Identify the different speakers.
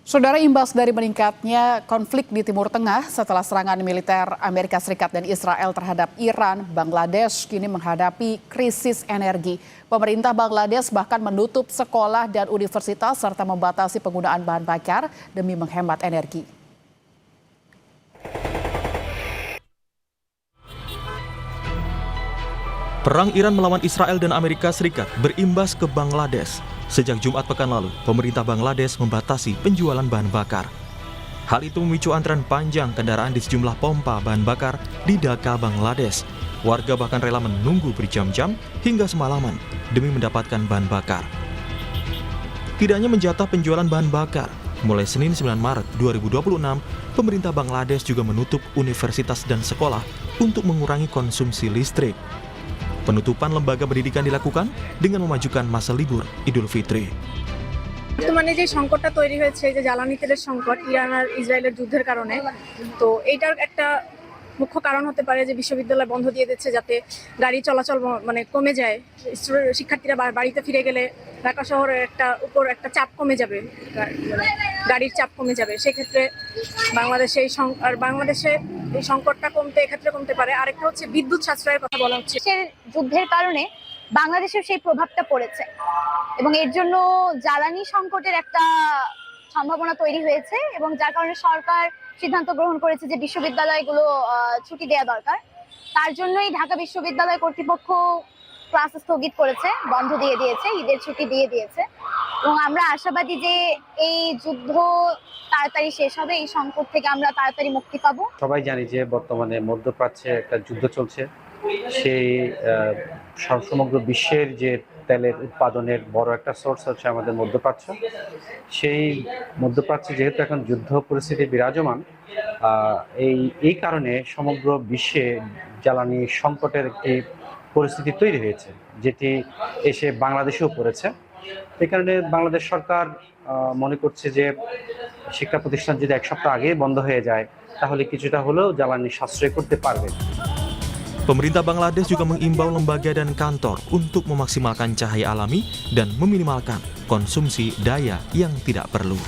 Speaker 1: Saudara, imbas dari meningkatnya konflik di Timur Tengah setelah serangan militer Amerika Serikat dan Israel terhadap Iran, Bangladesh kini menghadapi krisis energi. Pemerintah Bangladesh bahkan menutup sekolah dan universitas serta membatasi penggunaan bahan bakar demi menghemat energi.
Speaker 2: Perang Iran melawan Israel dan Amerika Serikat berimbas ke Bangladesh. Sejak Jumat pekan lalu, pemerintah Bangladesh membatasi penjualan bahan bakar. Hal itu memicu antrean panjang kendaraan di sejumlah pompa bahan bakar di Dhaka, Bangladesh. Warga bahkan rela menunggu berjam-jam hingga semalaman demi mendapatkan bahan bakar. Tidak hanya menjatah penjualan bahan bakar, mulai Senin 9 Maret 2026, pemerintah Bangladesh juga menutup universitas dan sekolah untuk mengurangi konsumsi listrik. Penutupan lembaga pendidikan dilakukan dengan memajukan masa libur Idul Fitri.
Speaker 3: বর্তমানে যে সংকটটা তৈরি হয়েছে, যে জ্বালানি তেলের সংকট Iran আর ইসরায়েলের যুদ্ধের কারণে, তো এইটার একটা মুখ্য কারণ হতে পারে যে বিশ্ববিদ্যালয় বন্ধ দিয়ে দিচ্ছে যাতে গাড়ি চলাচল কমে যায়। শিক্ষার্থীরা বাড়িতে ফিরে গেলে ঢাকা শহরের উপর একটা চাপ কমে যাবে, গাড়ির চাপ কমে যাবে। সেক্ষেত্রে বাংলাদেশে এই সংকটটা এক্ষেত্রে কমতে পারে। আরেকটা হচ্ছে বিদ্যুৎ সাশ্রয়ের কথা বলা হচ্ছে।
Speaker 4: যুদ্ধের কারণে বাংলাদেশের সেই প্রভাবটা পড়েছে এবং এর জন্য জ্বালানি সংকটের একটা সম্ভাবনা তৈরি হয়েছে এবং যার কারণে সরকার সিদ্ধান্ত গ্রহণ করেছে যে বিশ্ববিদ্যালয়গুলো ছুটি দেওয়া দরকার। তার জন্যই ঢাকা বিশ্ববিদ্যালয় কর্তৃপক্ষ ক্লাস স্থগিত করেছে, বন্ধ দিয়ে দিয়েছে, ঈদের ছুটি দিয়ে দিয়েছে এবং আমরা আশাবাদী যে এই যুদ্ধ তাড়াতাড়ি শেষ হবে, এই সংকট থেকে আমরা তাড়াতাড়ি মুক্তি পাবো।
Speaker 5: সবাই জানি যে বর্তমানে মধ্যপ্রাচ্যে একটা যুদ্ধ চলছে। সেই সমগ্র বিশ্বের যে তেলের উৎপাদনের বড় একটা সোর্স হচ্ছে আমাদের মধ্যপ্রাচ্য। সেই মধ্যপ্রাচ্যে যেহেতু এখন যুদ্ধ পরিস্থিতি বিরাজমান, এই কারণে সমগ্র বিশ্বে জ্বালানি সংকটের একটি পরিস্থিতি তৈরি হয়েছে, যেটি এসে বাংলাদেশেও পড়েছে। এই কারণে বাংলাদেশ সরকার মনে করছে যে শিক্ষা প্রতিষ্ঠান যদি এক সপ্তাহ আগে বন্ধ হয়ে যায় তাহলে কিছুটা হলেও জ্বালানি সাশ্রয় করতে পারবে।
Speaker 2: Pemerintah Bangladesh juga mengimbau lembaga dan kantor untuk memaksimalkan cahaya alami dan meminimalkan konsumsi daya yang tidak perlu.